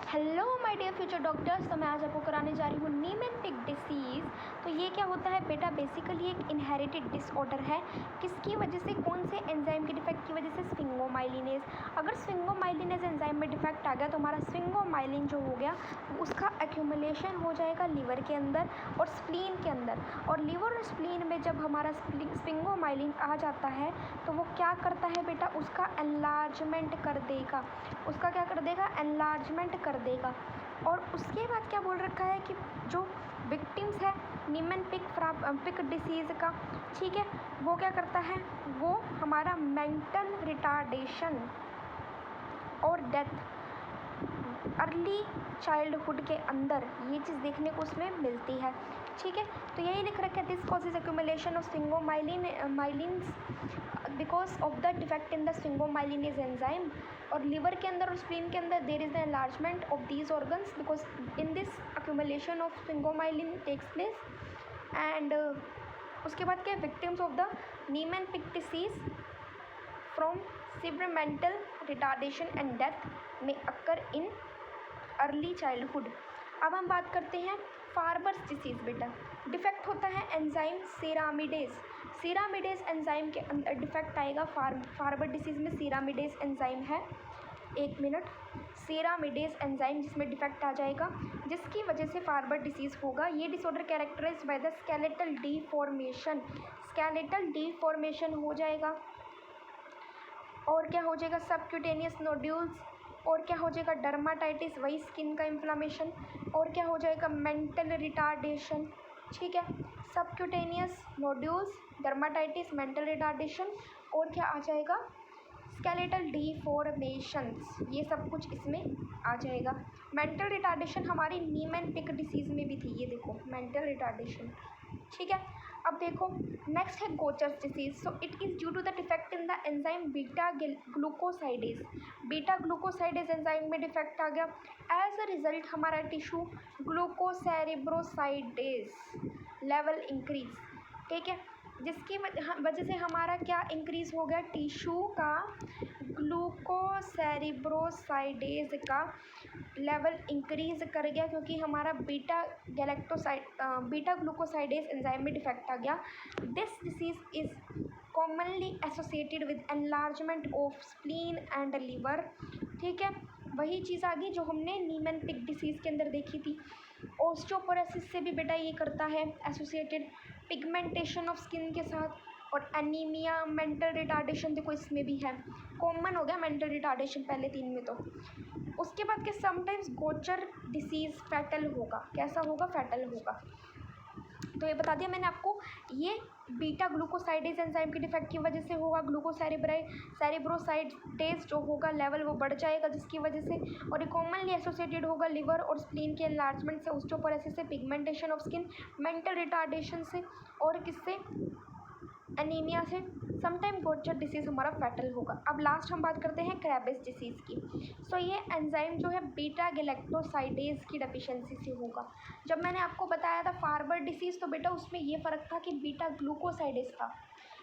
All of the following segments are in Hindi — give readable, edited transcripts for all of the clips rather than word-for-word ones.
Hello my dear future doctors. तो मैं आज आपको कराने जा रही हूँ नीमेंटिक डिसीज़। तो ये क्या होता है बेटा, बेसिकली एक इनहेरिटेड डिसऑर्डर है। किसकी वजह से, कौन से एंजाइम के डिफेक्ट की वजह से? स्फिंगोमाइलिनेज। अगर स्फिंगोमाइलिनेज एंजाइम में डिफेक्ट आ गया तो हमारा स्फिंगोमाइलिन जो हो गया उसका एक्यूमुलेशन हो जाएगा लिवर के अंदर और स्प्लीन के अंदर। और लिवर और स्प्लीन में जब हमारा स्फिंगोमाइलिन आ जाता है तो वो क्या करता है बेटा, उसका एनलार्जमेंट कर देगा। उसका क्या कर देगा? एनलार्जमेंट कर देगा। और उसके बाद क्या बोल रखा है कि जो विक्टिम्स है नीमेंटिक डिसीज़ का, ठीक है, वो क्या करता है, वो हमारा मेंटल रिटार्डेशन और डेथ अर्ली चाइल्डहुड के अंदर ये चीज़ देखने को उसमें मिलती है। ठीक है, तो यही लिख रखा है, this causes accumulation of sphingomyelins because of the defect in the sphingomyelinase enzyme. और लिवर के अंदर और स्प्लीन के अंदर there is the enlargement of these organs because in this accumulation of sphingomyelin takes place. And उसके बाद क्या, विक्टिम्स ऑफ द नीमेंटिक disease from severe mental retardation and death may occur in early childhood। अब हम बात करते हैं फार्बर्स डिसीज़। बेटा डिफेक्ट होता है एंजाइम सीरामिडेज एंजाइम के अंदर डिफेक्ट आएगा। फार्बर डिसीज़ में सीरामिडेज एंजाइम है, एक मिनट, सीरामिडेज एंजाइम जिसमें डिफेक्ट आ जाएगा, जिसकी वजह से फार्बर डिसीज़ होगा। ये disorder characterised by the skeletal deformation हो जाएगा। और क्या हो जाएगा? Subcutaneous nodules. और क्या हो जाएगा? डर्माटाइटिस, वही स्किन का इन्फ्लामेशन। और क्या हो जाएगा? Mental retardation. ठीक है, subcutaneous nodules, dermatitis, mental retardation और क्या आ जाएगा? स्केलेटल डीफॉर्मेशंस। ये सब कुछ इसमें आ जाएगा। मेंटल रिटार्डेशन हमारी नीमेंटिक डिसीज़ में भी थी, ये देखो मेंटल रिटार्डेशन। ठीक है, अब देखो नेक्स्ट है Gaucher's disease. So it is due to the defect in the enzyme beta glucosidase enzyme में डिफेक्ट आ गया। एज अ रिजल्ट हमारा टिश्यू ग्लूकोसेरिब्रोसाइडेज लेवल इंक्रीज। ठीक है, जिसकी वजह से हमारा क्या इंक्रीज़ हो गया? टिश्यू का ग्लूकोसेरिब्रोसाइडेज का लेवल इंक्रीज़ कर गया, क्योंकि हमारा बीटा ग्लूकोसाइडेज एंजाइम में डिफेक्ट आ गया। This disease is commonly associated with enlargement of spleen and liver. ठीक है, वही चीज़ आ गई जो हमने नीमेंटिक डिसीज़ के अंदर देखी थी। ऑस्टियोपोरोसिस से भी बेटा ये करता है एसोसिएटेड, पिगमेंटेशन ऑफ स्किन के साथ, और एनीमिया, मेंटल रिटार्डेशन देखो इसमें भी है, कॉमन हो गया मेंटल रिटार्डेशन पहले 3 में। तो उसके बाद के समटाइम्स गोचर डिसीज़ फैटल होगा। कैसा होगा? फैटल होगा। तो ये बता दिया मैंने आपको, ये बीटा ग्लूकोसाइडेज एंजाइम के डिफेक्ट की वजह से होगा। सेरिब्रोसाइडेज जो होगा लेवल वो बढ़ जाएगा जिसकी वजह से, और ये कॉमनली एसोसिएटेड होगा लिवर और स्प्लीन के एनलार्जमेंट से, ऑस्टियोपोरोसिस से, pigmentation of skin, mental retardation से, और किससे? एनीमिया से। समटाइम गोचर डिसीज़ हमारा फैटल होगा। अब लास्ट हम बात करते हैं क्रेबिस डिसीज़ की। सो ये एंजाइम जो है बीटा गैलेक्टोसाइडेज की डेफिशिएंसी से होगा। जब मैंने आपको बताया था फार्बर डिसीज़, तो बेटा उसमें ये फ़र्क था कि बीटा ग्लूकोसाइडेज था।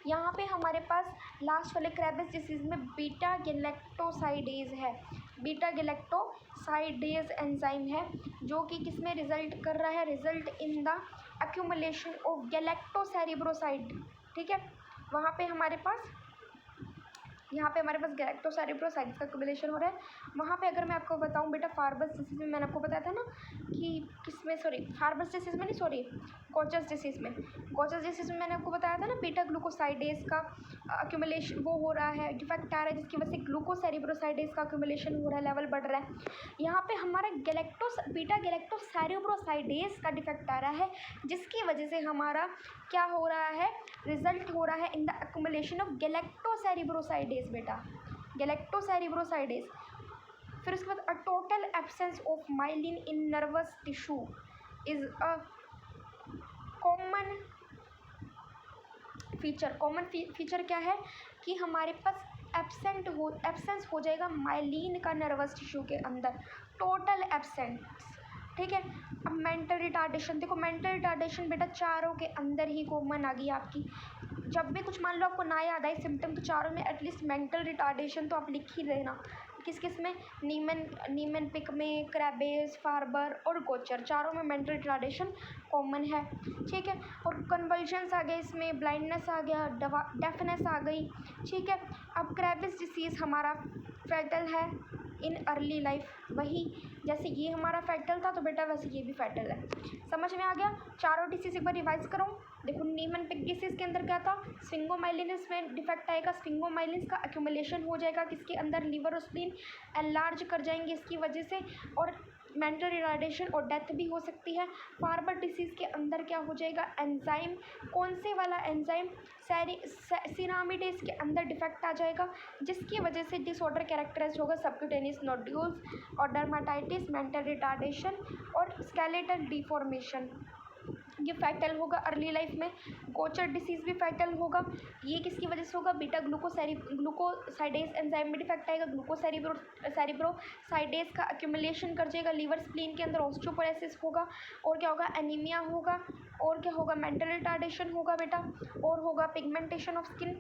यहाँ पे हमारे पास लास्ट वाले क्रेबिस डिसीज़ में बीटा गैलेक्टोसाइडेज है। बीटा गैलेक्टोसाइडेज एंजाइम है जो कि किस में रिजल्ट कर रहा है? Result in the accumulation of galactocerebroside. ठीक है, वहाँ पे हमारे पास गैलेक्टोसेरिब्रोसाइड्स का एक्यूमुलेशन हो रहा है। वहाँ पे अगर मैं आपको बताऊँ बेटा, फार्बर्स डिसीज़ में मैंने आपको बताया था ना कि किसमें, फार्बर्स डिसीज़ में नहीं, गोचर्स डिसीज़ में मैंने आपको बताया था ना, बीटा ग्लूकोसाइडेज का एक्यूमुलेशन वो हो रहा है, डिफेक्ट आ रहा है, जिसकी वजह से ग्लूकोसेरिब्रोसाइडेज का एक्यूमुलेशन हो रहा है, लेवल बढ़ रहा है। यहाँ पे हमारा बीटा गैलेक्टोसेरिब्रोसाइडेज का डिफेक्ट आ रहा है, जिसकी वजह से हमारा क्या हो रहा है? रिजल्ट हो रहा है इन द एक्यूमुलेशन ऑफ गैलेक्टोसेरिब्रोसाइडेज बेटा, गैलेक्टोसेरिब्रोसाइडेज। फिर उसके बाद a total absence of myelin in nervous tissue is a common feature क्या है कि हमारे पास एब्सेंस हो जाएगा माइलिन का नर्वस टिश्यू के अंदर, टोटल एब्सेंस। ठीक है, अब मेंटल रिटार्डेशन देखो, मेंटल रिटार्डेशन बेटा चारों के अंदर ही कॉमन आ गई आपकी। जब भी कुछ मान लो आपको ना याद आए सिम्टम, तो चारों में एटलीस्ट मेंटल रिटार्डेशन तो आप लिख ही लेना। किस किस में, नीमेनपिक में, क्रेबेज, फार्बर और गोचर, चारों में मेंटल रिटार्डेशन कॉमन है। ठीक है, और कन्वल्जन्स आ गए इसमें, ब्लाइंडनेस आ गया, डेफनेस आ गई। ठीक है, अब क्रेविस डिसीज़ हमारा फैटल है इन अर्ली लाइफ, वही जैसे ये हमारा फैटल था तो बेटा वैसे ये भी फैटल है। समझ में आ गया? चारों डिसीज़ एक बार रिवाइज करो। देखो, नीमेनपिक डिसीज़ के अंदर क्या था, स्फिंगोमाइलिनस में डिफेक्ट आएगा, स्फिंगोमाइलिन का एक्यूमुलेशन हो जाएगा किसके अंदर, लीवर और स्प्लीन एनलार्ज कर जाएंगे इसकी वजह से, और मेंटल रिटार्डेशन और डेथ भी हो सकती है। फार्बर डिसीज़ के अंदर क्या हो जाएगा, एंजाइम, कौन से वाला एंजाइम, सिरामिडेज के अंदर डिफेक्ट आ जाएगा, जिसकी वजह से डिसऑर्डर कैरेक्टराइज होगा सबक्यूटेनियस नोड्यूल्स और डर्माटाइटिस, मेंटल रिटार्डेशन और स्केलेटल डिफॉर्मेशन। ये फैटल होगा अर्ली लाइफ में। गोचर डिसीज़ भी फैटल होगा। ये किसकी वजह से होगा, बीटा ग्लूकोसाइडेज एंजाइम में डिफेक्ट आएगा, ग्लूकोसेरिब्रोसाइडेज का एक्यूमुलेशन कर जाएगा लीवर स्प्लीन के अंदर, ऑस्टियोपोरोसिस होगा, और क्या होगा, एनीमिया होगा, और क्या होगा, मेंटल रिटार्डेशन होगा बेटा, और होगा पिगमेंटेशन ऑफ स्किन।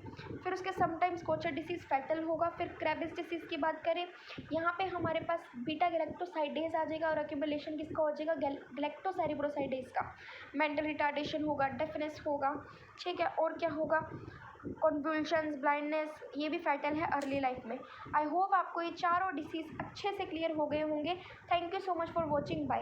फिर उसके समटाइम्स गोचर डिसीज़ फैटल होगा। फिर क्रेविस डिसीज़ की बात करें, यहाँ पे हमारे पास बीटा गैलेक्टोसाइडेज आ जाएगा और एक्यूमुलेशन किसका हो जाएगा, गैलेक्टोसेरिब्रोसाइडेज का, मेंटल रिटार्डेशन होगा, डेफनेस होगा। ठीक है, और क्या होगा, कन्वुल्शंस, ब्लाइंडनेस, ये भी फैटल है अर्ली लाइफ में। आई होप आपको ये चारों डिसीज़ अच्छे से क्लियर हो गए होंगे। Thank you so much for watching. Bye.